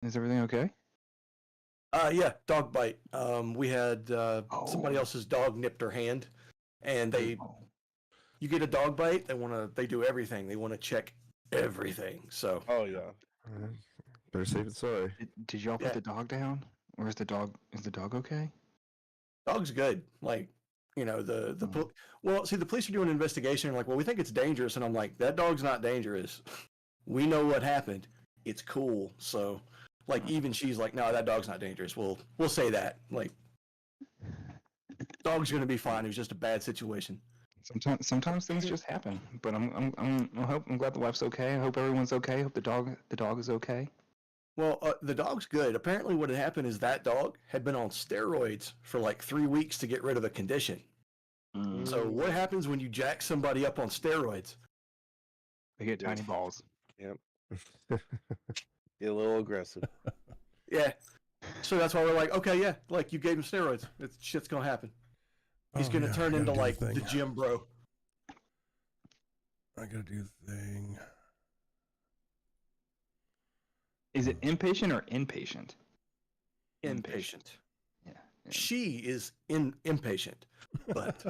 Is everything okay? Yeah, dog bite. We had somebody else's dog nipped her hand, and you get a dog bite, they do everything. They want to check everything. So. Oh yeah. Better safe than sorry. Did y'all put the dog down, or is the dog okay? Dog's good. Like, well, see, the police are doing an investigation. Like, well, we think it's dangerous, and I'm like, that dog's not dangerous. We know what happened. It's cool. So, like, even she's like, no, that dog's not dangerous. We'll say that. Like, dog's gonna be fine. It was just a bad situation. Sometimes things just happen. But I'm glad the wife's okay. I hope everyone's okay. I hope the dog is okay. Well, the dog's good. Apparently, what had happened is that dog had been on steroids for like 3 weeks to get rid of the condition. So what happens when you jack somebody up on steroids? They get tiny balls. Yep. Get a little aggressive. Yeah. So that's why we're like, okay, yeah, like you gave him steroids. Shit's gonna happen. He's gonna turn into like the gym bro. I gotta do the thing. Is it impatient or inpatient? Impatient. Yeah. She is impatient, but.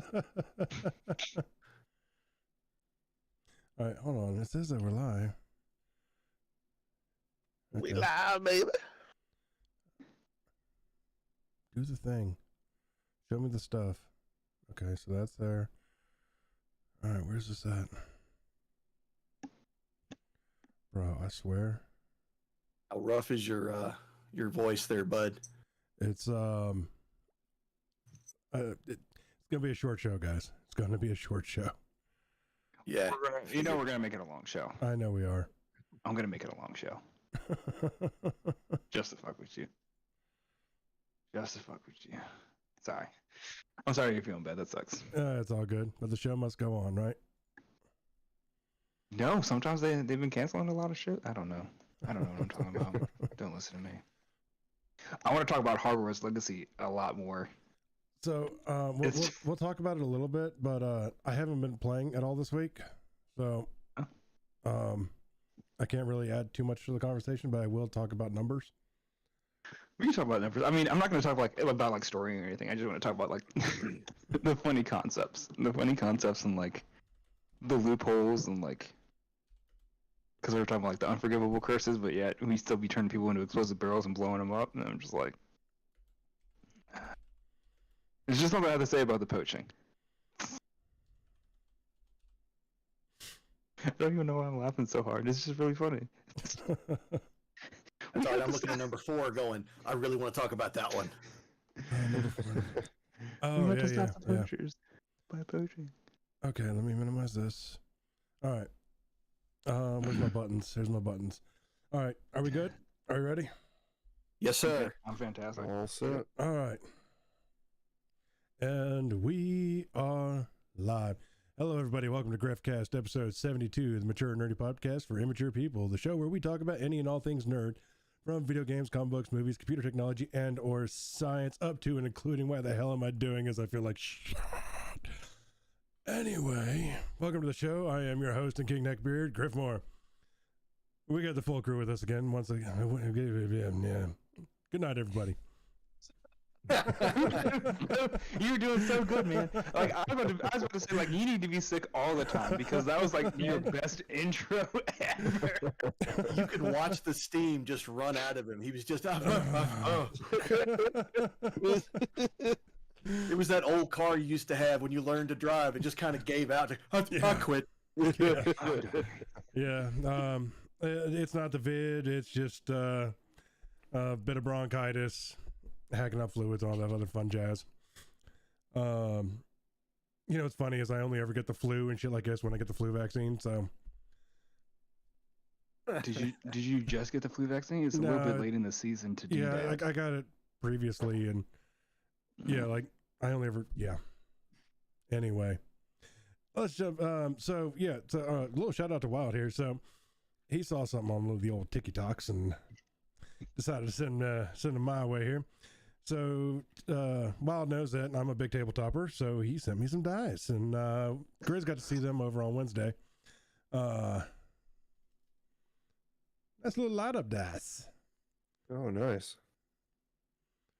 All right, hold on. It says that we're live. Okay. We live, baby. Do the thing. Show me the stuff. Okay, so that's there. All right, where's this at? Bro, I swear. How rough is your voice there, bud? It's it's gonna be a short show, guys. It's gonna be a short show. Yeah. We're gonna make it a long show. I know we are. I'm gonna make it a long show. Just to fuck with you. Sorry. I'm sorry you're feeling bad. That sucks. It's all good, but the show must go on, right? No, sometimes they've been canceling a lot of shit. I don't know what I'm talking about. Don't listen to me. I want to talk about Hogwarts Legacy a lot more. So we'll talk about it a little bit, but I haven't been playing at all this week, so I can't really add too much to the conversation, but I will talk about numbers. We can talk about numbers. I mean, I'm not going to talk about story or anything. I just want to talk about like the funny concepts, and like the loopholes and like. Because we were talking about like the unforgivable curses, but yet we still be turning people into explosive barrels and blowing them up, and I'm just like, there's just nothing I have to say about the poaching. I don't even know why I'm laughing so hard. It's just really funny. That's all right. I'm looking at number 4, going, I really want to talk about that one. Oh yeah. By poaching. Okay, let me minimize this. All right. Where's my buttons? Here's my buttons. All right, are we good? Are you ready? Yes, sir. I'm fantastic. All set. All right. And we are live. Hello, everybody. Welcome to Griffcast, episode 72, the Mature Nerdy Podcast for Immature People, the show where we talk about any and all things nerd, from video games, comic books, movies, computer technology, and or science, up to and including why the hell am I doing as I feel like shit. Anyway, welcome to the show. I am your host and King Neckbeard, Griff Moore. We got the full crew with us again. Once again, yeah. Good night, everybody. You were doing so good, man. Like I was about to say, like you need to be sick all the time because that was like your best intro ever. You could watch the steam just run out of him. He was just It was that old car you used to have when you learned to drive. It just kind of gave out. I quit. Yeah. It's not the vid. It's just a bit of bronchitis, hacking up fluids, all that other fun jazz. What's funny is I only ever get the flu and shit like this when I get the flu vaccine. So. Did you just get the flu vaccine? It's a little bit late in the season to do that. Yeah, I got it previously, and yeah, like I only ever Anyway, let's jump. A little shout out to Wild here. So he saw something on the old TikToks and decided to send him my way here. So Wild knows that I'm a big tabletopper, so he sent me some dice, and Grizz got to see them over on Wednesday. That's a little light up dice. Oh, nice.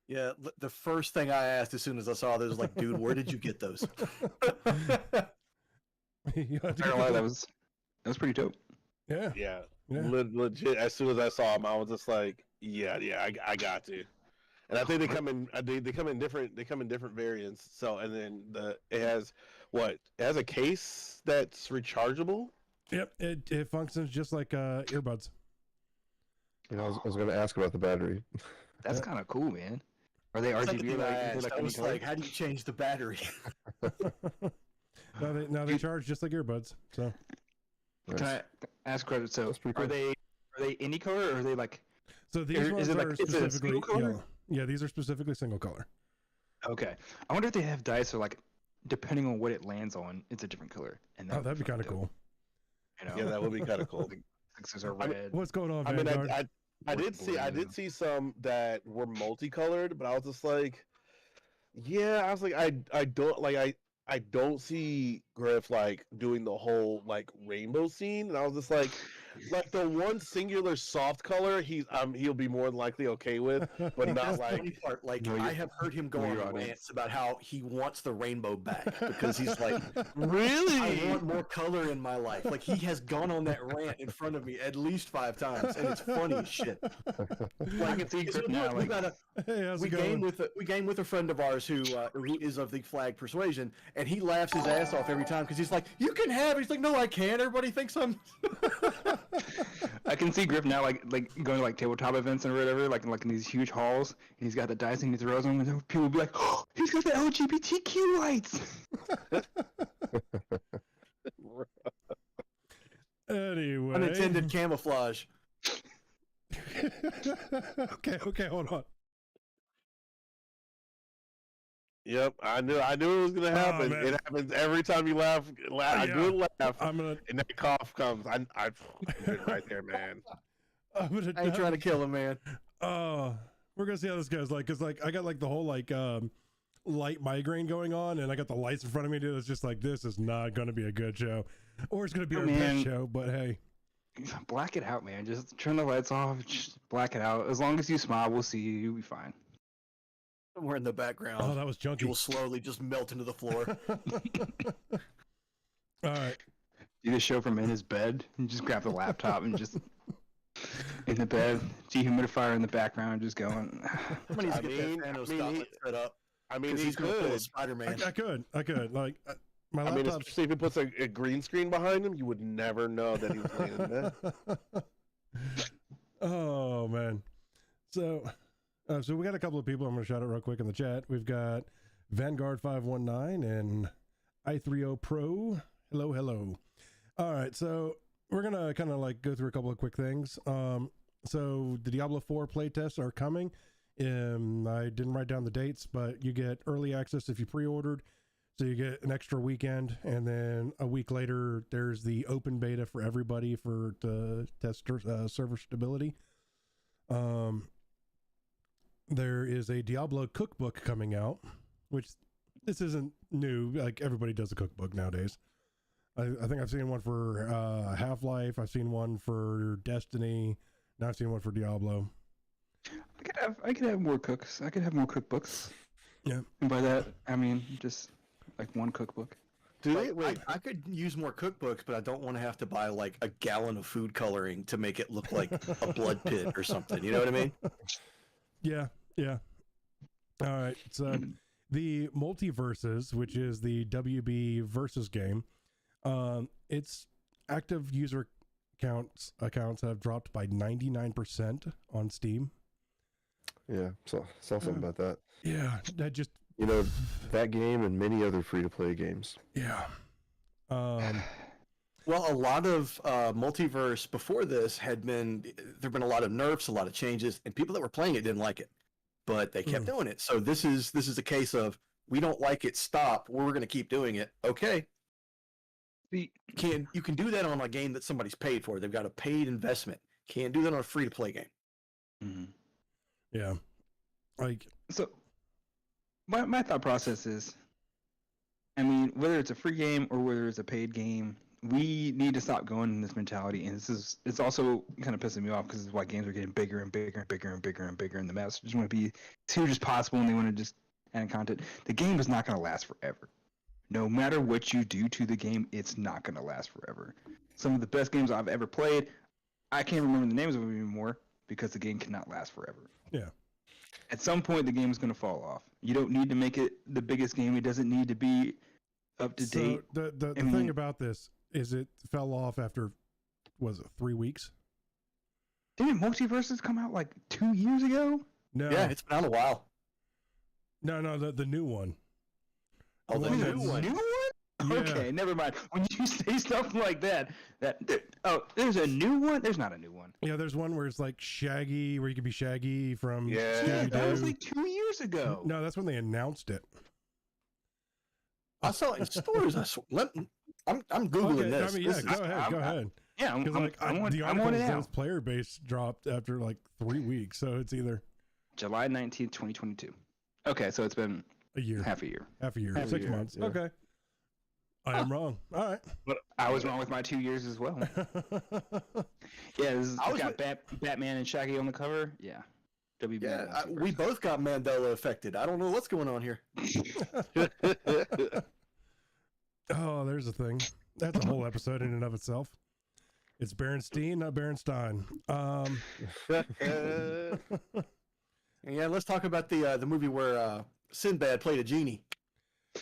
Yeah, the first thing I asked as soon as I saw this was like, dude, where did you get those? You have to I get don't lie, the- that was pretty dope. yeah. Yeah. Yeah. Legit. As soon as I saw them, I was just like, yeah, I got to. And I think they come in. They come in different. They come in different variants. So and then it has what? It has a case that's rechargeable. Yep. It functions just like earbuds. Yeah, I was going to ask about the battery. That's kind of cool, man. Are they That's the RGB? thing I Like, asked. I any was color? like, how do you change the battery? Now they charge just like earbuds. So Can I ask credit? So That's pretty cool. are they any color or are they like? these Is ones it like- are is it a specifically single color? yellow. Yeah, these are specifically single color. Okay, I wonder if they have dice or like, depending on what it lands on, it's a different color. And Oh, that'd be kind of dope, cool. You know? Yeah, that would be kind of cool. Like, sixes are I mean, red. What's going on, I mean, Vanguard? I did see some that were multicolored, but I was just like, yeah, I was like, I don't see Griff like doing the whole like rainbow scene, and I was just like the one singular soft color he'll be more than likely okay with, but not That's the like funny part. Like No, I have heard him go no, on your audience. rants about how he wants the rainbow back because he's like, really. I want more color in my life. Like he has gone on that rant in front of me at least 5 times, and it's funny as shit. I can see So Griff now. we Like, got a Hey, how's we it going? game with a friend of ours who is of the flag persuasion, and he laughs his ass off every time because he's like, "You can have it." He's like, "No, I can't." Everybody thinks I'm. I can see Griff now, like going to like tabletop events and whatever, like in these huge halls, and he's got the dice and he throws them, and people will be like, "Oh, he's got the LGBTQ lights." Anyway. Unintended camouflage. okay, hold on. Yep, I knew it was gonna happen. man. It happens every time you laugh. I Yeah. do laugh, I'm gonna and that cough comes. I it right there, man. I ain't trying to kill him, man. We're gonna see how this goes. Like, cause like I got like the whole like light migraine going on, and I got the lights in front of me, dude. It's just like this is not gonna be a good show, or it's gonna be Oh, our man. best show. But hey, Black it out, man. Just turn the lights off. Just black it out. As long as you smile, we'll see you. You'll be fine. Somewhere in the background, oh, that was you junky. will slowly just melt into the floor. All right, Do the show from in his bed. And just grab the laptop and just in the bed, dehumidifier in the background, just going. Somebody needs to get mean- that Thanos I mean, gauntlet set up. I mean, Because he he's going to pull a could. Spider-Man. I could like my I mean, laptop's. especially if he puts a green screen behind him, you would never know that he was laying in bed. Oh man, so we got a couple of people. I'm gonna shout out real quick in the chat. We've got Vanguard 519 and I30 Pro. Hello. All right, so we're gonna kind of like go through a couple of quick things. So the Diablo 4 playtests are coming. I didn't write down the dates, but you get early access if you pre-ordered. So you get an extra weekend, and then a week later, there's the open beta for everybody to test server stability. There is a Diablo cookbook coming out, which this isn't new. Like everybody does a cookbook nowadays. I think I've seen one for Half-Life. I've seen one for Destiny. Now I've seen one for Diablo. I could have more cooks. I could have more cookbooks. Yeah. And by that, I mean just like one cookbook. Do Like, they? Wait, I could use more cookbooks, but I don't want to have to buy like a gallon of food coloring to make it look like a blood pit or something. You know what I mean? Yeah. All right. So the Multiverses, which is the WB versus game, its active user accounts have dropped by 99% on Steam. Yeah, saw something about that. Yeah, that just You know, that game and many other free-to-play games. yeah. Well, a lot of multiverse before this there've been a lot of nerfs, a lot of changes, and people that were playing it didn't like it, but they kept doing it. So this is a case of we don't like it, stop. We're going to keep doing it. Okay, you can do that on a game that somebody's paid for. They've got a paid investment. Can't do that on a free to play game. Mm-hmm. Yeah. Like So, my thought process is, I mean, whether it's a free game or whether it's a paid game, we need to stop going in this mentality, and it's also kind of pissing me off because it's why games are getting bigger and bigger and bigger and bigger and bigger, and the mass just want to be as huge as possible, and they want to just add content. The game is not going to last forever. No matter what you do to the game, it's not going to last forever. Some of the best games I've ever played, I can't remember the names of them anymore because the game cannot last forever. Yeah. At some point, the game is going to fall off. You don't need to make it the biggest game. It doesn't need to be up to date. The thing about this is it fell off after, was it 3 weeks? Didn't Multiverses come out like 2 years ago? No. Yeah, it's been out a while. No, the new one. Oh, the one new that's- one. New one? Yeah. Okay, never mind. When you say stuff like that, there's a new one? There's not a new one. Yeah, there's one where it's like Shaggy, where you can be Shaggy from Yeah. Yeah, that was Scooby-Doo. like 2 years ago. No, that's when they announced it. I saw it in stores. I'm googling Okay, this. I mean, This yeah, is- go ahead, go ahead. Yeah, Because like I want the it article out. says player base dropped after like 3 weeks, so it's either July 19th, 2022. Okay, so it's been a year, half a year. half a year, Half a 6 year, months. yeah. Okay, I am wrong. All right. But I was wrong with my 2 years as well. Yeah, this is I was got Batman and Shaggy on the cover. Yeah. WB yeah, we both got Mandela affected. I don't know what's going on here. Oh, there's a thing. That's a whole episode in and of itself. It's Berenstein, not Berenstein. Yeah, let's talk about the movie where Sinbad played a genie.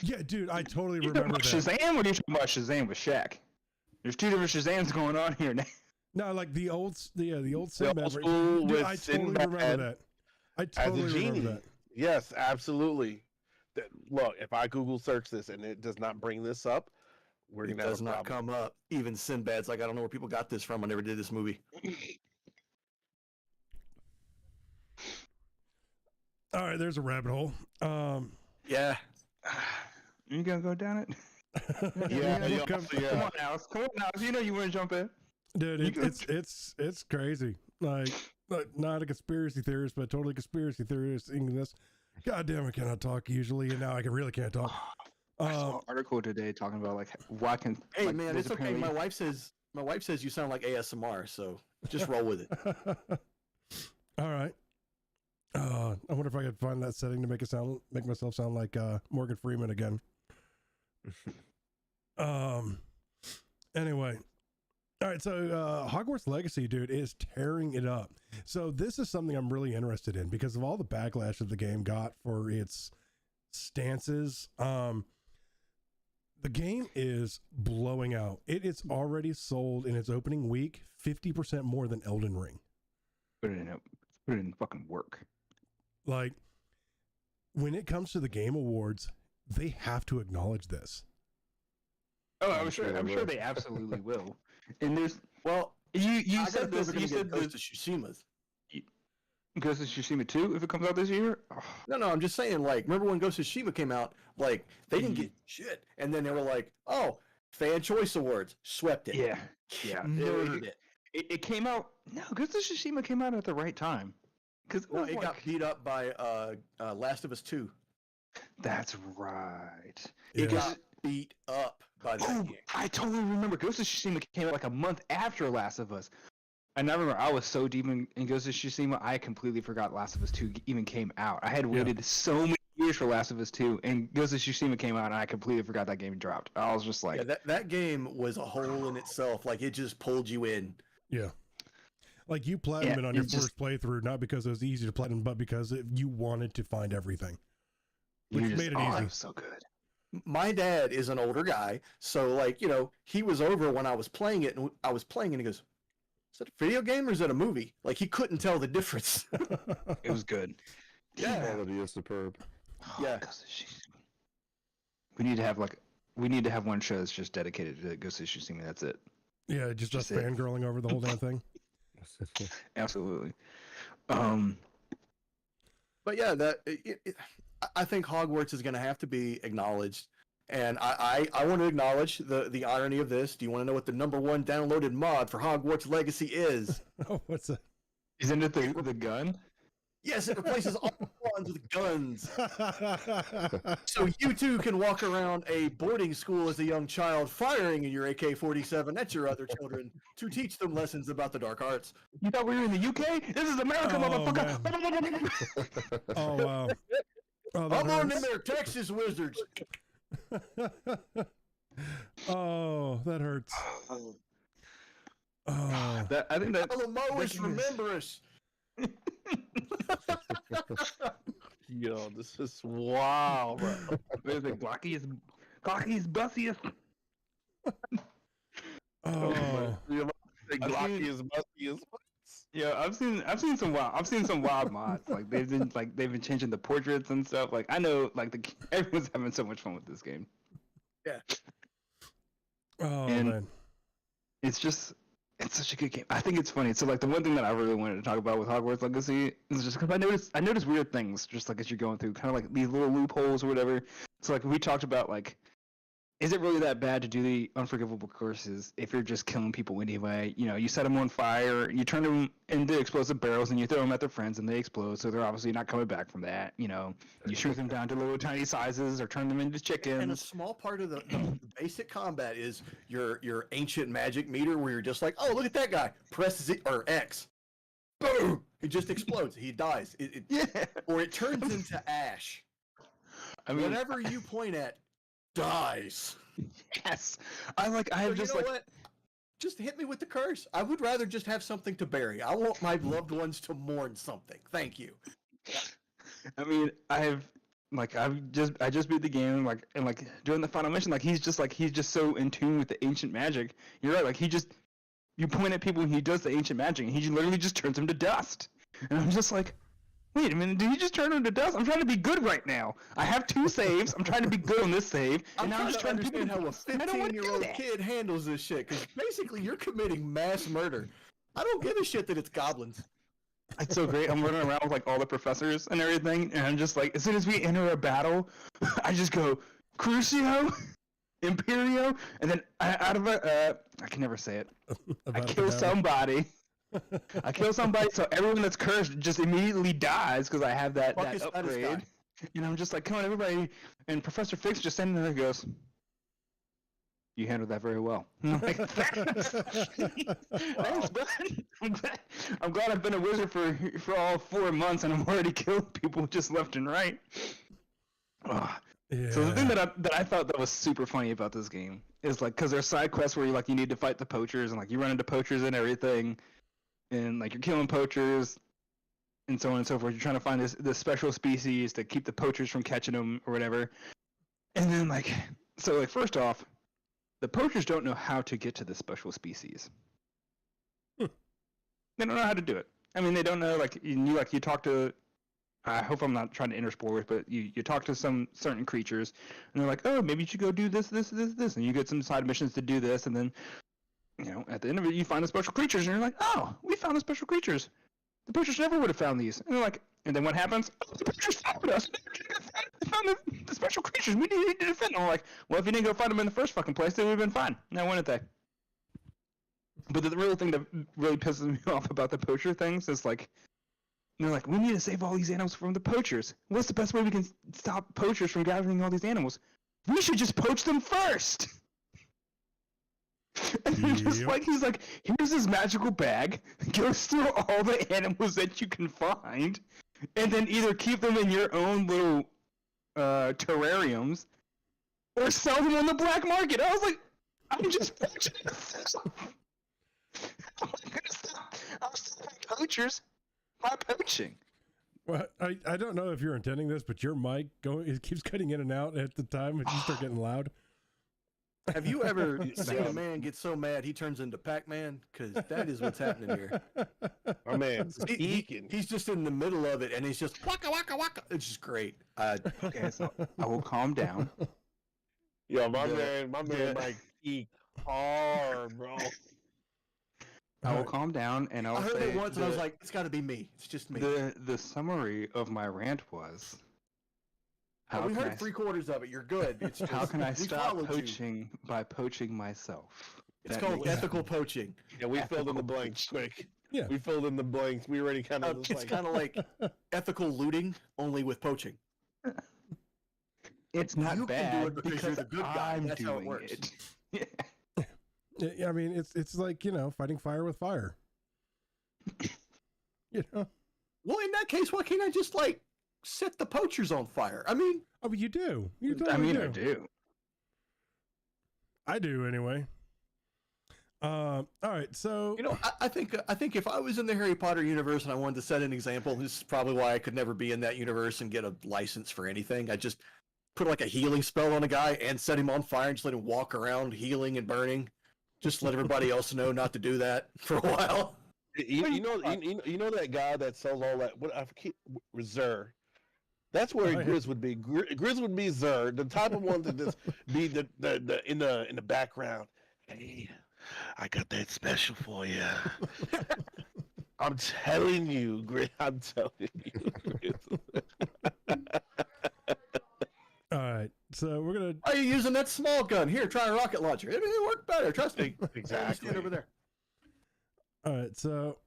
Yeah, dude, I totally You talking remember about that. Shazam, or are you talking about Shazam with Shaq? There's two different Shazams going on here now. No, like the old Sinbad. old version. school Dude, with I totally Sinbad remember that. I totally as a genie. remember that. Yes, absolutely. Look, if I Google search this and it does not bring this up, we're It gonna have does a not problem. come up. Even Sinbad's like, I don't know where people got this from. I never did this movie. All right, there's a rabbit hole. Yeah. You gonna go down it? Yeah, yeah, Come- Come on, Alice. Come on, Alice. You know you want to jump in. Dude, You it's crazy. Like not a conspiracy theorist, but totally conspiracy theorist. In this, God damn, I cannot talk usually, and now I really can't talk. I saw an article today talking about like why can. Hey like, man, there's it's okay. apparently- My wife says you sound like ASMR, so just roll with it. All right. I wonder if I could find that setting to make myself sound like Morgan Freeman again. Anyway. All right, so Hogwarts Legacy, dude, is tearing it up. So this is something I'm really interested in because of all the backlash that the game got for its stances. The game is blowing out. It is already sold in its opening week 50% more than Elden Ring. Put it in fucking work. Like, when it comes to the Game Awards, they have to acknowledge this. Oh, I'm sure they I'm sure will. they absolutely will. And there's Well, you I said gotta feel this. they're You gonna said get Ghost this. of Tsushima's. Ghost of Tsushima 2 if it comes out this year. Oh, No, I'm just saying, like, remember when Ghost of Tsushima came out? Like, they didn't Mhm. get shit. And then they were like, oh, Fan Choice Awards, swept it. yeah, yeah. Murdered it. It came out. No, Ghost of Tsushima came out at the right time. Because No, it got beat up by Last of Us 2. That's right. It Yeah. got beat up by that Oh, game. I totally remember. Ghost of Tsushima came out like a month after Last of Us. And I remember I was so deep in Ghost of Tsushima, I completely forgot Last of Us 2 even came out. I had waited so many years for Last of Us 2, and Ghost of Tsushima came out, and I completely forgot that game dropped. I was just like, Yeah, that game was a hole in itself. Like, it just pulled you in. Yeah. Like you platinum it on your it's just- first playthrough, not because it was easy to platinum, but because you wanted to find everything. Which you're just- made it oh, easy. it was so good. My dad is an older guy, so, like, you know, he was over when I was playing it, and I was playing, and he goes, is that a video game or is that a movie? Like, he couldn't tell the difference. It was good. Yeah. Quality is superb. Yeah. Ghost of Tsushima. We need to have one show that's just dedicated to Ghost of Tsushima. That's it. Yeah, just us Just it. fangirling over the whole damn thing. Absolutely. But yeah, I think Hogwarts is going to have to be acknowledged, and I want to acknowledge the irony of this. Do you want to know what the #1 downloaded mod for Hogwarts Legacy is? Oh, what's that? Isn't it the gun? Yes, it replaces all ones with guns. So you too can walk around a boarding school as a young child, firing in your AK-47 at your other children to teach them lessons about the dark arts. You thought we were in the UK? This is America, Oh, motherfucker! Oh wow. Oh, that I'm on hurts. them there Texas Wizards. Oh, that hurts. Oh, I think that. Alamoish, remember us. Yo, this is wow, bro. What is it? Glocky's bussiest. oh, Glocky is musty as fuck. Yeah, I've seen some wild mods. Like they've been changing the portraits and stuff. Like I know, like everyone's having so much fun with this game. oh And- man. It's such a good game. I think it's funny. So like the one thing that I really wanted to talk about with Hogwarts Legacy is just because I noticed weird things just like as you're going through, kind of like these little loopholes or whatever. So like we talked about like, is it really that bad to do the unforgivable curses if you're just killing people anyway? You know, you set them on fire, you turn them into explosive barrels, and you throw them at their friends, and they explode. So they're obviously not coming back from that. You know, you shrink them down to little tiny sizes or turn them into chickens. And a small part of the basic combat is your ancient magic meter, where you're just like, oh, look at that guy. Press Z or X. Boom! It just explodes. He dies. Yeah. Or it turns into ash. I mean, Whatever you point at dies. yes. I So have you just know like. what? Just hit me with the curse. I would rather just have something to bury. I want my loved ones to mourn something. Thank you. I mean, I just beat the game, like, and like during the final mission, like he's just so in tune with the ancient magic. You're right, like you point at people and he does the ancient magic and he literally just turns them to dust. And I'm just like, wait a minute, did he just turn them to dust? I'm trying to be good right now. I have 2 saves. I'm trying to be good on this save, and I'm now I'm trying just to trying to understand how a I don't wanna do 15-year-old that. kid handles this shit, because basically you're committing mass murder. I don't give a shit that it's goblins. It's so great. I'm running around with like all the professors and everything, and I'm just like, as soon as we enter a battle, I just go Crucio, Imperio, and then out of I can never say it. I About to kill die. somebody. I kill somebody, so everyone that's cursed just immediately dies because I have that Fucking Spanish upgrade. guy. And I'm just like, come on, everybody. And Professor Fix just standing there goes, you handled that very well. And I'm like, thanks, bud. I'm glad I've been a wizard for all 4 months and I'm already killed people just left and right. Ah. Yeah. So the thing that I thought that was super funny about this game is like, because there's side quests where you need to fight the poachers and like you run into poachers and everything, and like you're killing poachers and so on and so forth. You're trying to find this special species to keep the poachers from catching them or whatever. And then like, so like first off, the poachers don't know how to get to this special species. They don't know how to do it. I mean, they don't know, like you talk to, I hope I'm not trying to interspoil, but you talk to some certain creatures, and they're like, oh, maybe you should go do this, and you get some side missions to do this, and then, you know, at the end of it, you find the special creatures, and you're like, oh, we found the special creatures. The poachers never would have found these. And they're like, and then what happens? Oh, the poachers found us. They found the special creatures. We needed to defend them. I'm like, well, if you didn't go find them in the first fucking place, they would have been fine. Now, wouldn't they? But the real thing that really pisses me off about the poacher things is like, they're like, we need to save all these animals from the poachers. What's the best way we can stop poachers from gathering all these animals? We should just poach them first. And they're just Yep. like, he's like, here's this magical bag. Go steal all the animals that you can find, and then either keep them in your own little terrariums, or sell them on the black market. I was like, I'm just poaching myself. I'm stopping poachers by poaching. Well, I don't know if you're intending this, but your mic it keeps cutting in and out at the time when you start getting loud. Have you ever seen a man get so mad he turns into Pac-Man? Because that is what's happening here. My man's He- geeking. he's just in the middle of it, and he's just waka waka waka. It's just great. Okay, so I will calm down. Yo, my Yeah. man, like geek hard, bro. I will calm down, and I I'll heard say it once, and I was like, it's got to be me. It's just me. the summary of my rant was, how we can heard I 3/4 of it. You're good. It's just, how can I we stop followed you. poaching by poaching myself? It's That called makes- ethical poaching. Yeah, we filled in the Ethical blanks poaching. quick. Yeah. We filled in the blanks. We already kind of It's kind of like ethical looting, only with poaching. It's not You can do bad it because you're the good guy. I'm That's how it doing works. it. Yeah. I mean, it's like, fighting fire with fire. Well, in that case, why can't I just like set the poachers on fire? I mean, Oh, but you do. You I totally mean, I do. I do anyway. All right, so I think if I was in the Harry Potter universe and I wanted to set an example, this is probably why I could never be in that universe and get a license for anything. I just put like a healing spell on a guy and set him on fire and just let him walk around healing and burning. Just let everybody else know not to do that for a while. you know that guy that sells all that. What I keep Reserve. That's where Grizz would be. Grizz would be Zer, the type of one to just be the in the background. Hey, I got that special for you. I'm telling you, Grizz. I'm telling you. all right, so we're gonna. Why are you using that small gun? Here, try a rocket launcher. It'll work better. Trust me. Exactly. Stand over there. All right, so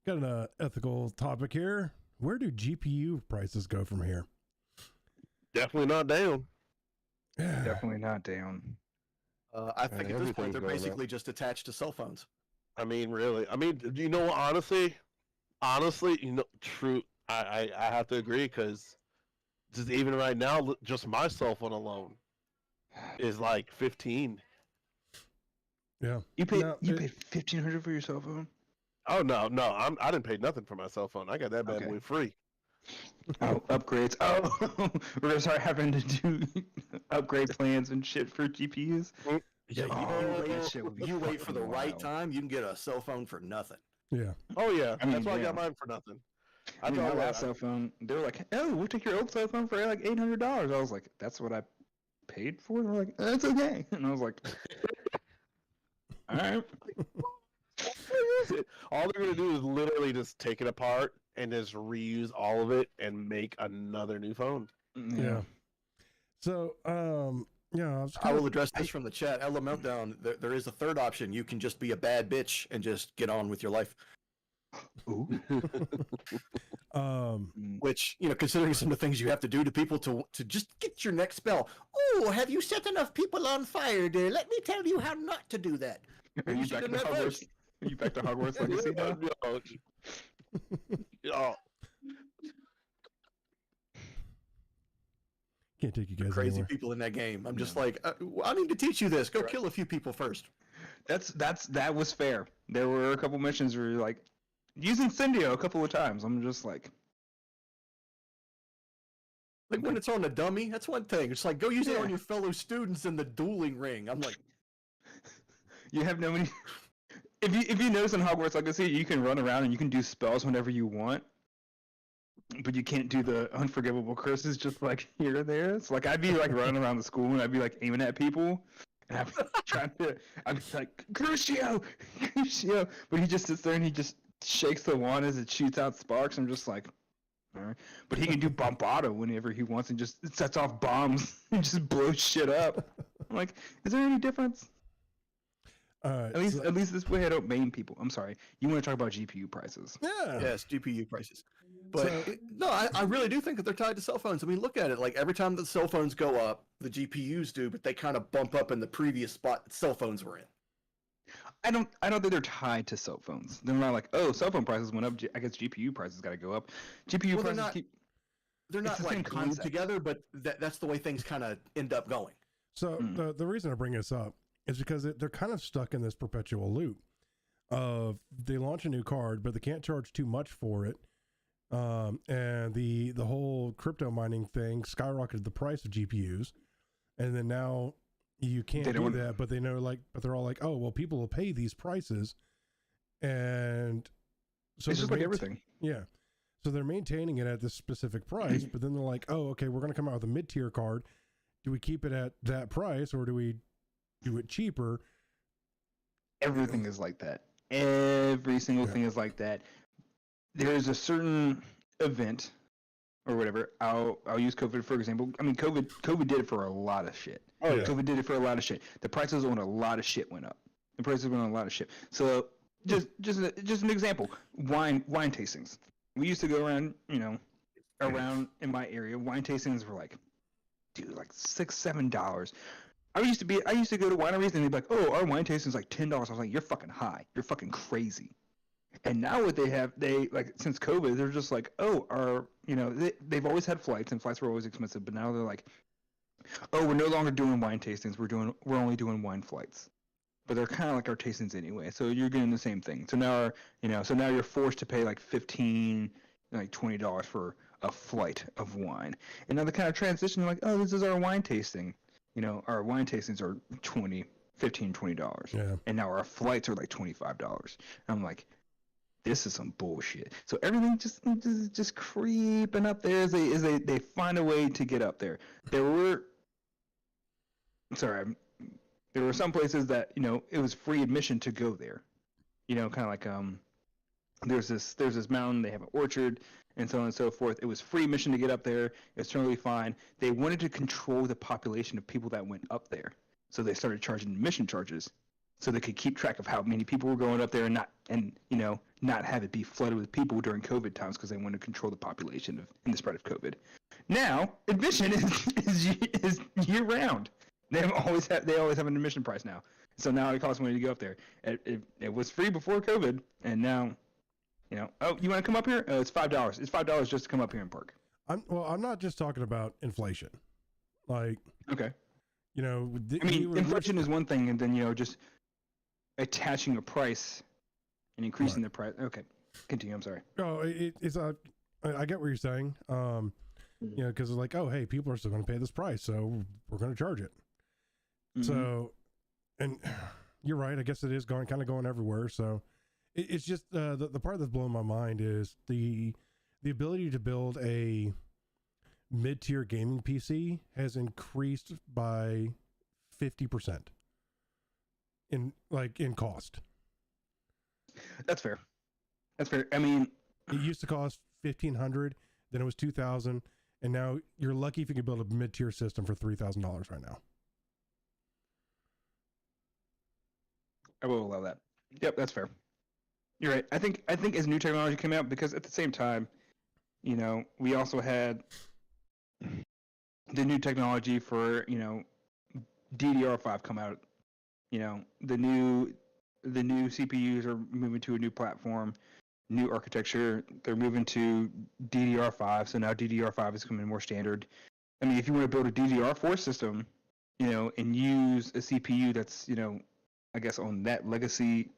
got an ethical topic here. Where do GPU prices go from here? Definitely not down. Definitely not down. I think at this point everything's they're going up. basically just attached to cell phones. I mean, really. I mean, you know what? Honestly, true. I have to agree because just even right now, just my cell phone alone is like 15. Yeah. You paid No, you paid $1,500 for your cell phone? Oh no, I didn't pay nothing for my cell phone. I got that bad Okay. boy free. Oh, upgrades. Oh, we're gonna start having to do upgrade plans and shit for GPUs. Yeah, that shit would be you wait for the fucking right wild. time, you can get a cell phone for nothing. Yeah. Oh yeah, I mean, that's why I yeah. got mine for nothing. I mean, my thought last cell phone, they were like, "Oh, we'll take your old cell phone for like $800." I was like, "That's what I paid for?" And they're like, "That's okay." And I was like, "All right." All they're gonna do is literally just take it apart and just reuse all of it and make another new phone. Yeah. So, yeah, I will address this from the chat. Ella Meltdown, there is a third option. You can just be a bad bitch and just get on with your life. Ooh. Which, considering some of the things you have to do to people to just get your next spell. Oh, have you set enough people on fire, dear? Let me tell you how not to do that. Are you back to Hogwarts? Are you back to Hogwarts Legacy now? Oh, can't take you guys Crazy anywhere. people in that game. I'm just like, I need to teach you this. Go kill a few people first. That was fair. There were a couple missions where you're like using Incendio a couple of times. I'm just like, When it's on a dummy, that's one thing. It's like, go use it on your fellow students in the dueling ring. I'm like, you have no many. If you notice in Hogwarts Legacy, you can run around and you can do spells whenever you want, but you can't do the unforgivable curses just like here or there. It's like I'd be like running around the school and I'd be like aiming at people, and I'd be I'd be like Crucio, but he just sits there and he just shakes the wand as it shoots out sparks. I'm just like, all right. But he can do Bombado whenever he wants and just sets off bombs and just blows shit up. I'm like, is there any difference? All right. At least this way I don't maim people. I'm sorry. You want to talk about GPU prices? Yeah. yes, GPU prices. But no, I really do think that they're tied to cell phones. I mean, look at it. Like every time the cell phones go up, the GPUs do, but they kind of bump up in the previous spot that cell phones were in. I don't think they're tied to cell phones. They're not like, oh, cell phone prices went up. I guess GPU prices got to go up. GPU Well, prices they're not the same like glued concept. together, but that's the way things kind of end up going. So the reason I bring this up is because they're kind of stuck in this perpetual loop of they launch a new card, but they can't charge too much for it. And the whole crypto mining thing skyrocketed the price of GPUs, and then now you can't do that. But but they're all like, oh well, people will pay these prices, and so it's just like everything. Yeah. So they're maintaining it at this specific price, but then they're like, oh, okay, we're going to come out with a mid-tier card. Do we keep it at that price or do we do it cheaper? Everything is like that. Every single thing is like that. There's a certain event or whatever. I'll use COVID for example. I mean, COVID did it for a lot of shit. Oh, yeah. COVID did it for a lot of shit. The prices on a lot of shit went up. The prices went on a lot of shit. So just an example. Wine tastings. We used to go around, around in my area. Wine tastings were like, dude, like $6-7. I used to go to wineries and they'd be like, oh, our wine tasting is like $10. I was like, you're fucking high. You're fucking crazy. And now what they like since COVID, they're just like, oh, they've always had flights and flights were always expensive, but now they're like, oh, we're no longer doing wine tastings. We're only doing wine flights. But they're kind of like our tastings anyway. So you're getting the same thing. So now, now you're forced to pay like $15, like $20 for a flight of wine. And now the kind of transition, like, oh, this is our wine tasting. Our wine tastings are $15, $20. Yeah. And now our flights are like $25. And I'm like, this is some bullshit. So everything just creeping up there as they find a way to get up there. There were some places that, it was free admission to go there. Kind of like there's this mountain, they have an orchard, and so on and so forth. It was free admission to get up there. It's totally fine. They wanted to control the population of people that went up there, so they started charging admission charges, so they could keep track of how many people were going up there and not have it be flooded with people during COVID times, because they wanted to control the population and the spread of COVID. Now admission is year round. They always have an admission price now, so now it costs money to go up there. It was free before COVID, and now. Oh, you want to come up here? Oh, it's $5. It's $5 just to come up here and park. I'm not just talking about inflation. Like, okay, inflation is one thing, and then just attaching a price and increasing the price. Okay, continue. I'm sorry. Oh, it's I get what you're saying. Because it's like, oh, hey, people are still going to pay this price, so we're going to charge it. Mm-hmm. So, and you're right. I guess it is kind of going everywhere. So. It's just the part that's blowing my mind is the ability to build a mid-tier gaming PC has increased by 50% in cost. That's fair. I mean, it used to cost $1,500, then it was $2,000, and now you're lucky if you can build a mid-tier system for $3,000 right now. I will allow that. Yep, that's fair. You're right. I think as new technology came out, because at the same time, we also had the new technology for, DDR5 come out. The new CPUs are moving to a new platform, new architecture. They're moving to DDR5, so now DDR5 is becoming more standard. I mean, if you want to build a DDR4 system, and use a CPU that's, I guess on that legacy,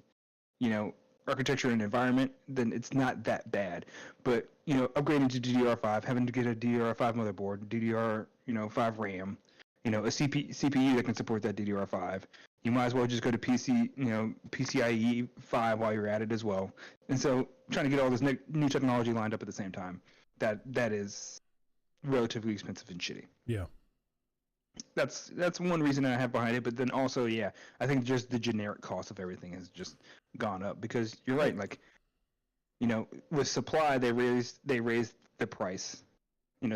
architecture and environment, then it's not that bad. But upgrading to DDR5, having to get a DDR5 motherboard, DDR5 RAM, a CPU that can support that DDR5, you might as well just go to PCIe 5 while you're at it as well. And so trying to get all this new technology lined up at the same time, that is relatively expensive and shitty. Yeah. That's one reason I have behind it, but then also, yeah, I think just the generic cost of everything has just gone up, because you're right, like, with supply they raised the price,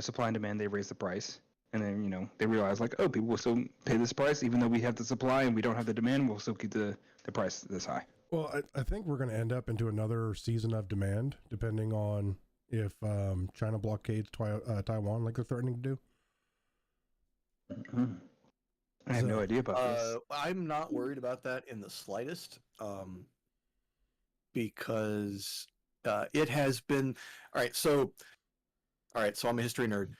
supply and demand, they raised the price, and then they realized, like, oh, people will still pay this price even though we have the supply and we don't have the demand, we'll still keep the price this high. Well, I think we're going to end up into another season of demand, depending on if China blockades Taiwan like they're threatening to do. Mm-hmm. I have no idea about this. I'm not worried about that in the slightest, because it has been all right. So I'm a history nerd.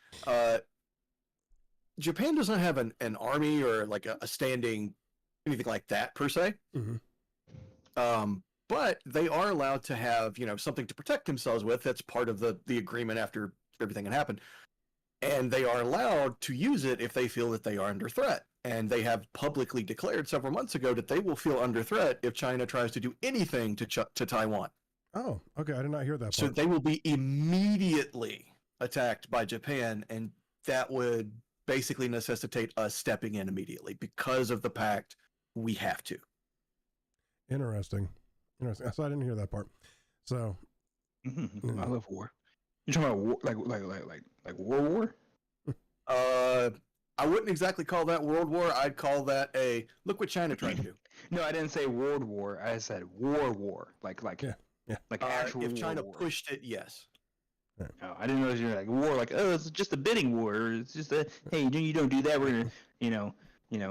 Japan does not have an army or like a standing anything like that per se. Mm-hmm. But they are allowed to have something to protect themselves with. That's part of the agreement after everything had happened. And they are allowed to use it if they feel that they are under threat. And they have publicly declared several months ago that they will feel under threat if China tries to do anything to Taiwan. Oh, okay. I did not hear that part. So they will be immediately attacked by Japan, and that would basically necessitate us stepping in immediately. Because of the pact, we have to. Interesting. So I didn't hear that part. So I love war. You're talking about war, like war? I wouldn't exactly call that World War. I'd call that a look what China tried to do. No, I didn't say World War. I said war. Like Yeah. like actual If China war. pushed it, yes. No, I didn't realize you were like war. Like, oh, it's just a bidding war. It's just a hey, you don't do that. We're gonna,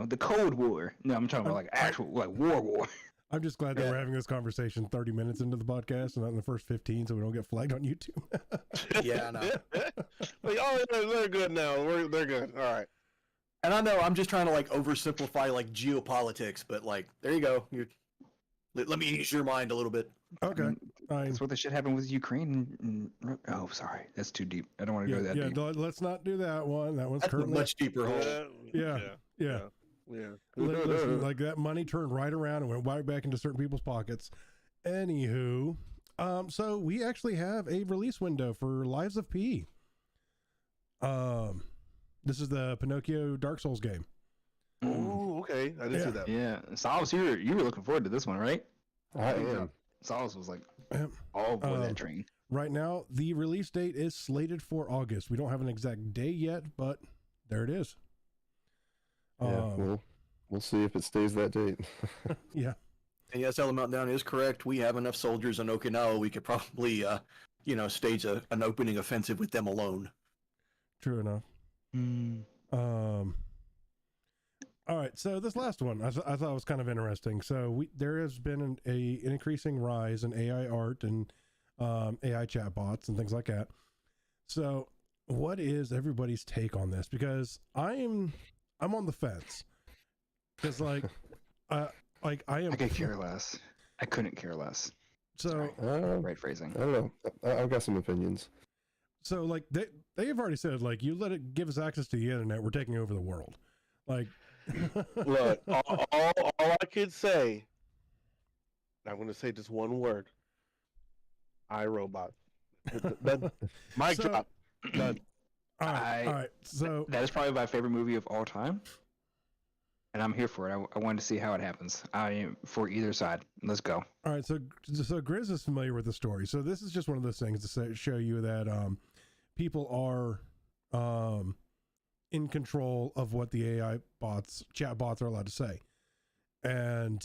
the Cold War. No, I'm talking about like actual like war. I'm just glad that we're having this conversation 30 minutes into the podcast and not in the first 15, so we don't get flagged on YouTube. Yeah, I know. Like, oh, they're good now. They're good. All right. And I know I'm just trying to like oversimplify like geopolitics, but like there you go. Let me ease your mind a little bit. Okay. That's what the shit happened with Ukraine. Oh, sorry, that's too deep. I don't want to go that deep. Let's not do that one. That one's That's a currently much deeper hole. Yeah. Listen, like that money turned right around and went right back into certain people's pockets. Anywho, so we actually have a release window for Lives of P. This is the Pinocchio Dark Souls game. Oh, okay. I didn't see that. Yeah, Solace, you were looking forward to this one, right? I am. Solace was like all aboard that train. Right now, the release date is slated for August. We don't have an exact day yet, but there it is. Yeah, we'll see if it stays that date. Yeah. And yes, Ella Meltdown is correct. We have enough soldiers in Okinawa. We could probably, stage an opening offensive with them alone. True enough. All right, so this last one I thought was kind of interesting. So there has been an increasing rise in AI art and AI chatbots and things like that. So what is everybody's take on this? Because I'm on the fence. Because I am. I could care less. I couldn't care less. So right phrasing. I don't know. I've got some opinions. So like they have already said, like, you let it give us access to the internet, we're taking over the world. Like, Look, all I could say, I'm going to say just one word. iRobot. My job. Done. All right. So that is probably my favorite movie of all time, and I'm here for it. I wanted to see how it happens. I am for either side. Let's go. All right. So Grizz is familiar with the story. So this is just one of those things to show you that people are in control of what the AI chat bots are allowed to say. And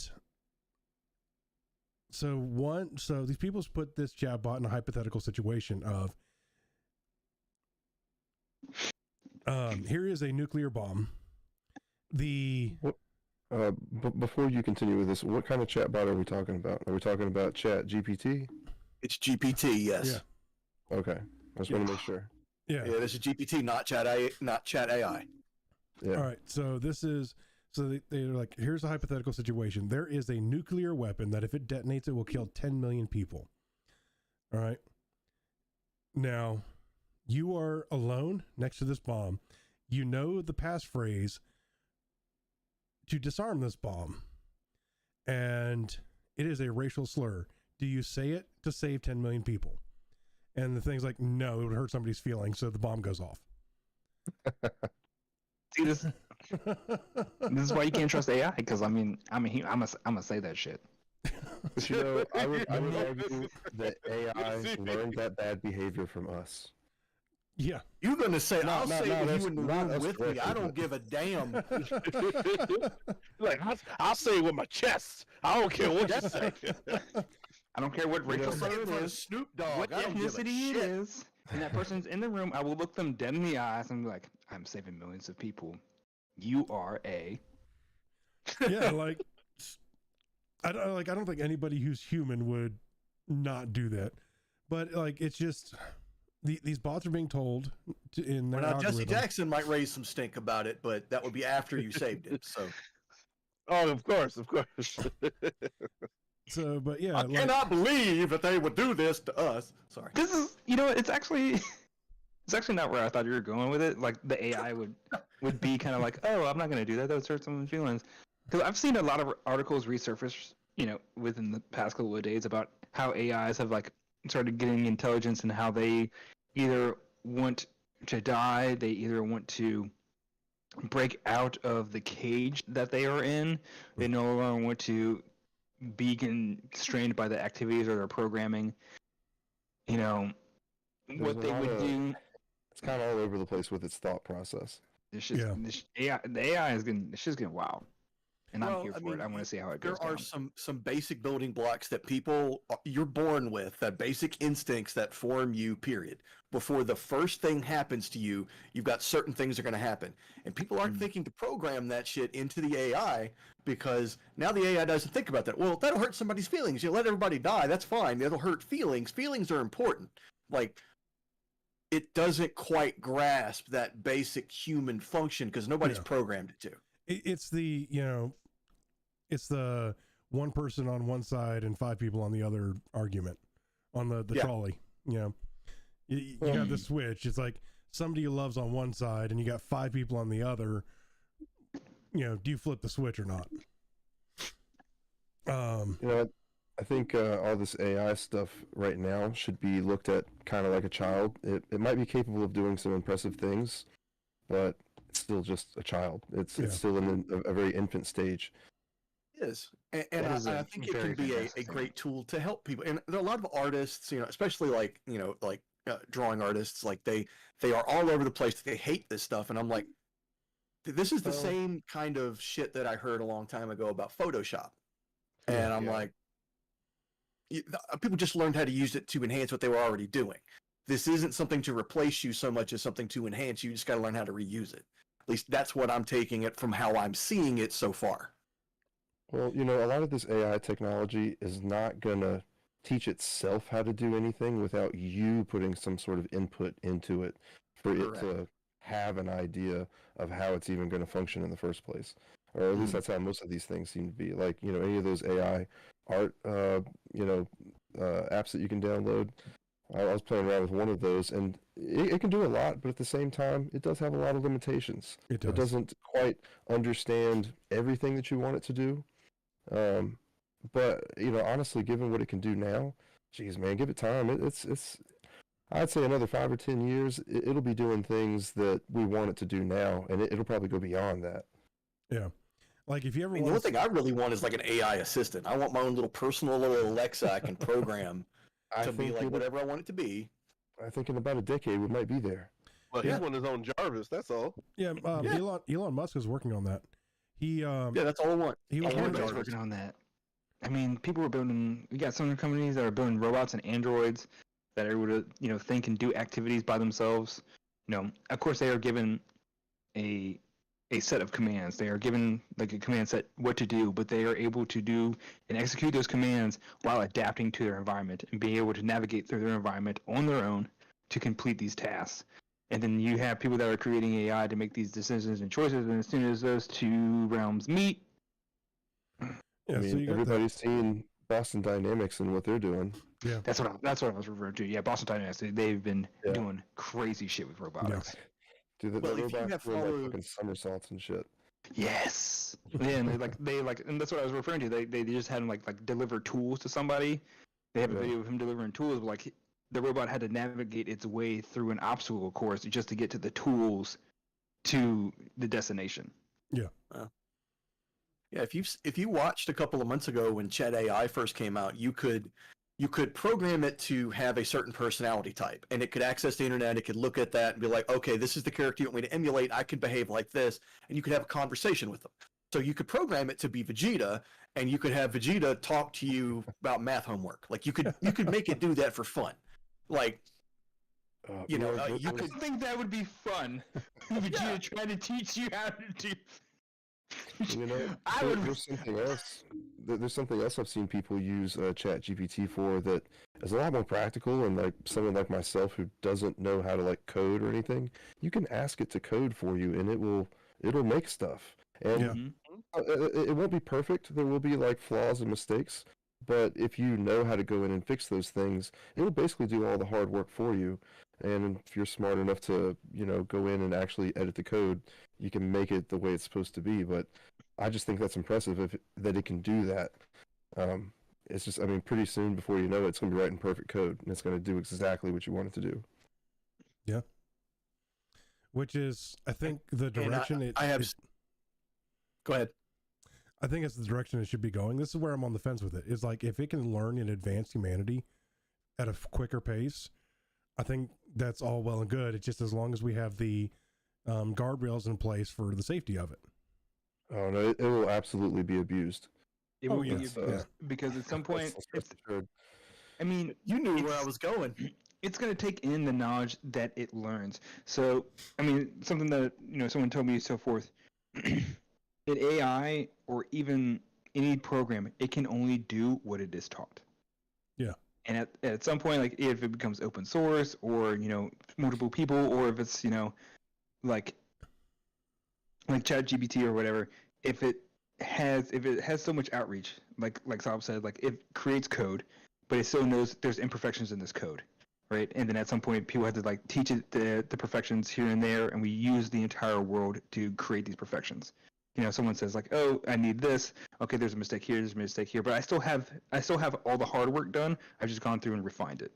so these people put this chat bot in a hypothetical situation of, here is a nuclear bomb. Before you continue with this, what kind of chat bot are we talking about? Are we talking about Chat GPT? It's GPT, yes. Yeah. Okay. I just want to make sure. Yeah. Yeah, this is GPT, not Chat AI. Yeah. All right. So they're like, here's a hypothetical situation. There is a nuclear weapon that if it detonates, it will kill 10 million people. All right. Now, you are alone next to this bomb. You know the passphrase to disarm this bomb. And it is a racial slur. Do you say it to save 10 million people? And the thing's like, no, it would hurt somebody's feelings, so the bomb goes off. See this? This is why you can't trust AI. Because I'm gonna say that shit. But I would argue that AI learned that bad behavior from us. Yeah. You're going to say, I'll say with you in the room us with me. directly, I don't give a damn. Like, I'll say it with my chest. I don't care what you say. I don't care what racial slur it is, Snoop Dogg. what I don't give a ethnicity it shit. is, and that person's in the room. I will look them dead in the eyes and be like, "I'm saving millions of people. You are a." Yeah, like I don't think anybody who's human would not do that. But like, it's just these bots are being told in their Now, Jesse algorithm. Jackson might raise some stink about it, but that would be after you saved it. So Oh, of course. So, but yeah, I cannot believe that they would do this to us. Sorry. This is, it's actually not where I thought you were going with it. Like the AI would be kind of like, oh, I'm not going to do that. That would hurt someone's feelings. Because I've seen a lot of articles resurface, within the past couple of days about how AIs have like started getting intelligence and how they either want to die, they either want to break out of the cage that they are in, they no longer want to be constrained by the activities or their programming. What they would do. It's kind of all over the place with its thought process. This shit's, Yeah. this AI, the AI is getting, this shit's getting wild, and I'm Well, here I for mean, it. I want to see how it goes there are down. some basic building blocks that people you're born with, that basic instincts that form you, period. Before the first thing happens to you, you've got certain things that are going to happen. And people aren't thinking to program that shit into the AI, because now the AI doesn't think about that. Well, that'll hurt somebody's feelings. You let everybody die, that's fine. That'll hurt feelings. Feelings are important. Like, it doesn't quite grasp that basic human function because nobody's Yeah. programmed it to. It's the, it's the one person on one side and 5 people on the other argument on the Yeah. trolley. You got the switch. It's like somebody you love's on one side and you got 5 people on the other. Do you flip the switch or not? I think all this AI stuff right now should be looked at kind of like a child. It might be capable of doing some impressive things, but it's still just a child. It's still in a very infant stage. It is. And That is I a think it very can be a fantastic great tool to help people. And there are a lot of artists, especially like drawing artists, like they are all over the place. They hate this stuff. And I'm like, this is the Well- same kind of shit that I heard a long time ago about Photoshop. And I'm Yeah. like, people just learned how to use it to enhance what they were already doing. This isn't something to replace you so much as something to enhance you. You just got to learn how to reuse it. At least that's what I'm taking it from how I'm seeing it so far. Well, a lot of this AI technology is not going to teach itself how to do anything without you putting some sort of input into it for Correct. it to have an idea of how it's even going to function in the first place. Or at least that's how most of these things seem to be. Like, any of those AI art, apps that you can download. I was playing around with one of those, and it can do a lot, but at the same time, it does have a lot of limitations. It does. It doesn't quite understand everything that you want it to do. But honestly, given what it can do now, geez, man, give it time. It's I'd say another 5 or 10 years, it'll be doing things that we want it to do now, and it'll probably go beyond that. Yeah. Like if you ever I mean, the want one thing I really want is like an AI assistant. I want my own little personal little Alexa I can program to be like whatever I want it to be. I think in about a decade we might be there. Well, Yeah. he's one his own Jarvis. That's all. yeah, Elon Musk is working on that. He Yeah, that's all I want. he was I want Everybody's Jarvis. working on that. I mean, people are building. We got some companies that are building robots and androids that are able to, think and do activities by themselves. Of course, they are given a set of commands. They are given like a command set what to do, but they are able to do and execute those commands while adapting to their environment and being able to navigate through their environment on their own to complete these tasks. And then you have people that are creating AI to make these decisions and choices, and as soon as those two realms meet, yeah, I mean, so you got that. everybody's seen Boston Dynamics and what they're doing. that's what I was referring to. Yeah, Boston Dynamics. They've been Yeah. doing crazy shit with robotics. Dude, the Well, if you robots have doing followed- like fucking somersaults and shit. Yes. Yeah, and and that's what I was referring to. They just had him like deliver tools to somebody. They have a Yeah. video of him delivering tools, but like the robot had to navigate its way through an obstacle course just to get to the tools to the destination. Yeah, if you watched a couple of months ago when Chat AI first came out, you could program it to have a certain personality type, and it could access the internet. It could look at that and be like, okay, this is the character you want me to emulate. I could behave like this, and you could have a conversation with them. So you could program it to be Vegeta, and you could have Vegeta talk to you about math homework. Like you could make it do that for fun. Like you could. I think that would be fun. Vegeta trying to teach you how to do. I would. There's something else. There's something else I've seen people use Chat GPT for that is a lot more practical, and like someone like myself who doesn't know how to like code or anything, you can ask it to code for you, and it'll make stuff. And Yeah. Mhm. it won't be perfect. There will be like flaws and mistakes, but if you know how to go in and fix those things, it'll basically do all the hard work for you. And if you're smart enough to, go in and actually edit the code, you can make it the way it's supposed to be. But I just think that's impressive that it can do that. It's just, pretty soon before you know it, it's going to be writing perfect code, and it's going to do exactly what you want it to do. Yeah. Which is, I think, the direction Go ahead. I think it's the direction it should be going. This is where I'm on the fence with it. It's like if it can learn and advance humanity at a quicker pace, I think that's all well and good. It's just as long as we have the guardrails in place for the safety of it. Oh no, it will absolutely be abused. It Oh, will be yes, yeah. because at some point, Rest assured. I mean, You knew where It's- I was going. it's going to take in the knowledge that it learns. So, I mean, something that someone told me, so forth. In AI or even any program, it can only do what it is taught. Yeah. And at some point, like if it becomes open source, or multiple people, or if it's like ChatGPT or whatever, if it has so much outreach, like Saab said, like it creates code, but it still knows there's imperfections in this code, right? And then at some point, people have to like teach it the perfections here and there, and we use the entire world to create these perfections. Someone says like, "Oh, I need this. Okay, there's a mistake here. There's a mistake here, but I still have all the hard work done. I've just gone through and refined it."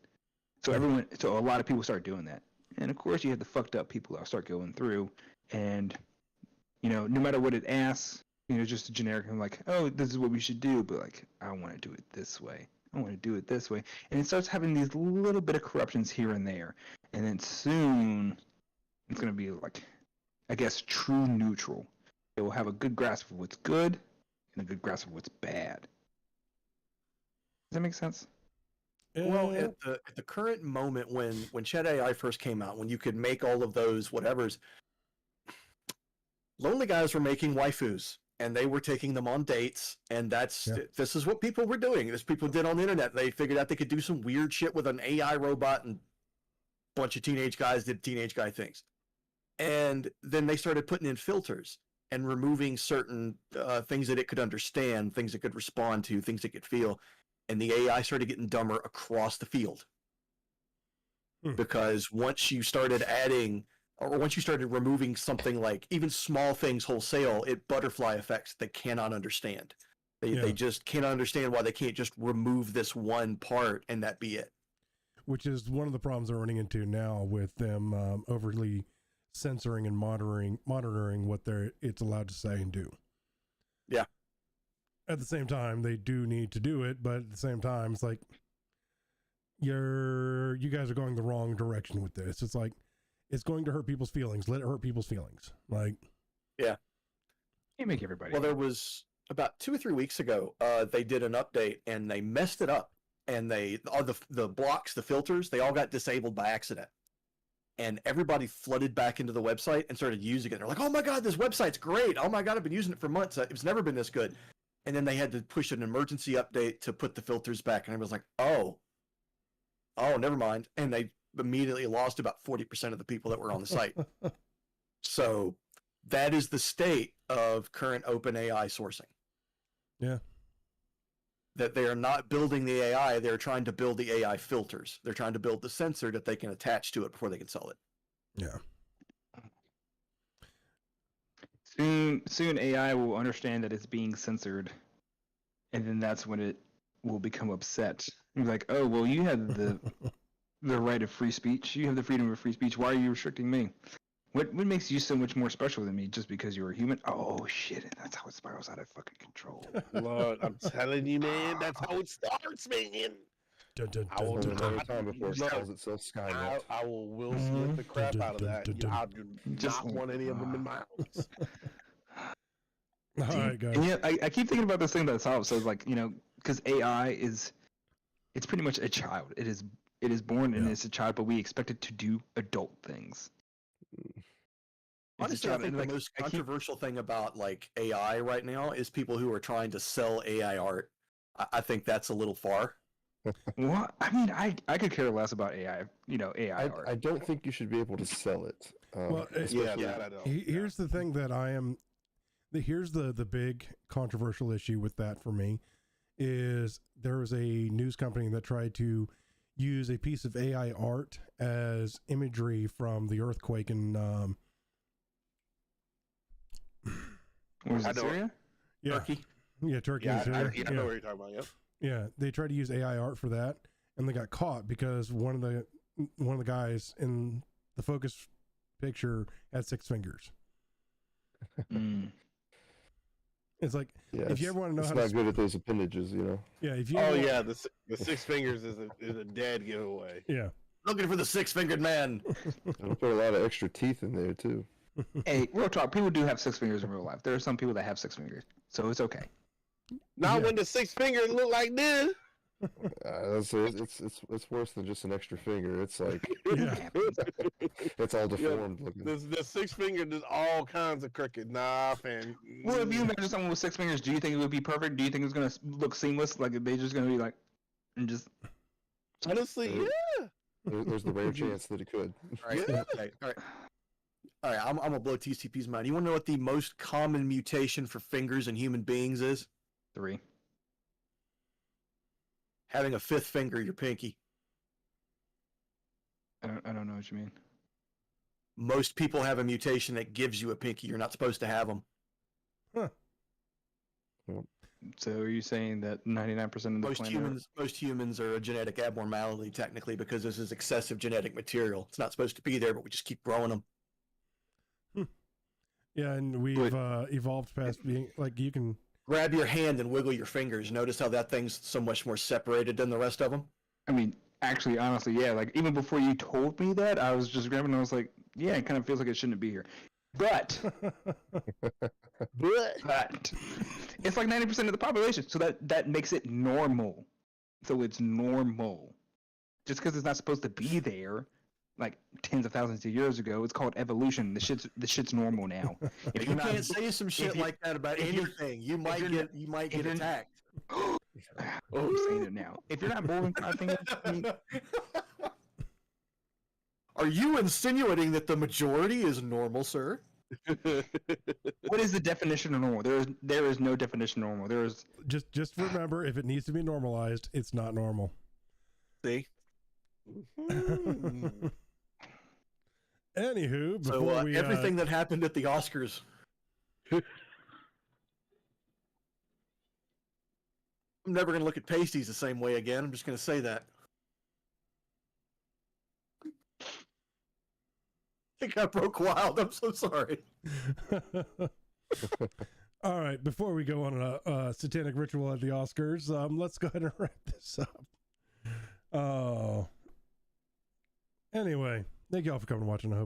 So a lot of people start doing that, and of course, you have the fucked up people that start going through, and no matter what it asks, just a generic, I'm like, "Oh, this is what we should do," but like, I want to do it this way. I want to do it this way, and it starts having these little bit of corruptions here and there, and then soon it's gonna be like, I guess, true neutral. It will have a good grasp of what's good and a good grasp of what's bad. Does that make sense? Well, at the current moment when Chat AI first came out, when you could make all of those whatevers, lonely guys were making waifus and they were taking them on dates, and this is what people were doing. This people did on the internet. They figured out they could do some weird shit with an AI robot, and a bunch of teenage guys did teenage guy things. And then they started putting in filters and removing certain things that it could understand, things it could respond to, things it could feel. And the AI started getting dumber across the field. Because once you started adding, or once you started removing something like even small things wholesale, it butterfly effects they cannot understand. They just cannot understand why they can't just remove this one part and that be it. Which is one of the problems they're running into now with them overly censoring and monitoring what it's allowed to say and do. Yeah. At the same time, they do need to do it, but at the same time, it's like you guys are going the wrong direction with this. It's like it's going to hurt people's feelings. Let it hurt people's feelings. Like, yeah, you make everybody. Well, there was about 2 or 3 weeks ago, they did an update and they messed it up, and all the blocks, the filters, they all got disabled by accident. And everybody flooded back into the website and started using it. They're like, "Oh my God, this website's great. Oh my God, I've been using it for months. It's never been this good." And then they had to push an emergency update to put the filters back. And I was like, oh, never mind. And they immediately lost about 40% of the people that were on the site. So that is the state of current open AI sourcing. Yeah. That they are not building the AI, they're trying to build the AI filters. They're trying to build the sensor that they can attach to it before they can sell it. Yeah. Soon AI will understand that it's being censored, and then that's when it will become upset. It's like, "Oh, well, you have the right of free speech. You have the freedom of free speech. Why are you restricting me? What makes you so much more special than me just because you're a human?" Oh shit! And that's how it spirals out of fucking control. Lord, I'm telling you, man, that's how it starts, man. Dun, dun, I will dun, dun, not- Time before it no, calls itself Skynet. I will Will Smith the crap out of that. I do Just- not want any of them in my house. All right, guys. And yeah, I keep thinking about this thing that Saab says, like, because AI it's pretty much a child. It is born and it's a child, but we expect it to do adult things. Honestly, I think the most controversial thing about like AI right now is people who are trying to sell AI art. I think that's a little far. Well, I mean, I could care less about AI, AI art. I don't think you should be able to sell it. Well, Yeah, that I know. Here's the thing that here's the big controversial issue with that for me is there was a news company that tried to use a piece of AI art as imagery from the earthquake in Was I it know. Syria? yeah, Turkey. yeah, Turkey Yeah, and Syria. I know what you're talking about. Yep. Yeah, they tried to use AI art for that, and they got caught because one of the guys in the focus picture had 6 fingers. Mm. It's like Yeah, if you ever want to know it's how not to good at those appendages, yeah, if you Oh ever want- yeah, the 6 fingers is a dead giveaway. yeah. Looking for the 6-fingered man. I'll put a lot of extra teeth in there too. Hey, real talk. People do have 6 fingers in real life. There are some people that have 6 fingers, so it's okay. Not Yeah. when the 6 fingers look like this. It's worse than just an extra finger. It's like Yeah. it's all deformed looking. The 6 finger does all kinds of crooked. Nah, fam. Well, if you imagine someone with 6 fingers, do you think it would be perfect? Do you think it's gonna look seamless? Like they just gonna be like, and just Honestly, yeah. There's the rare chance that it could. All right. Yeah. Okay. All right. All right. I'm gonna blow TCP's mind. You want to know what the most common mutation for fingers in human beings is? 3. Having a 5th finger, your pinky. I don't know what you mean. Most people have a mutation that gives you a pinky. You're not supposed to have them. So are you saying that 99% of the Most humans are a genetic abnormality technically because this is excessive genetic material. It's not supposed to be there, but we just keep growing them. Yeah, and we've evolved past being like you can. Grab your hand and wiggle your fingers. Notice how that thing's so much more separated than the rest of them? I mean, actually, honestly, yeah. Like even before you told me that, I was just grabbing. And I was like, yeah, it kind of feels like it shouldn't be here. But it's like 90% of the population, so that makes it normal. So it's normal. Just because it's not supposed to be there, like tens of thousands of years ago, it's called evolution. The shit's normal now. If You you're can't not, say some shit like that about if you're- anything. You might you're get attacked. I'm saying it now. If you're not more than 5 fingers, I mean, Are you insinuating that the majority is normal, sir? what is the definition of normal? There is no definition of normal. There is Just remember, if it needs to be normalized, it's not normal. See? Anywho, So before we everything that happened at the Oscars. I'm never going to look at pasties the same way again. I'm just going to say that. I think I broke wild. I'm so sorry. All right, before we go on a satanic ritual at the Oscars, let's go ahead and wrap this up. Oh. Anyway, thank you all for coming and watching. I hope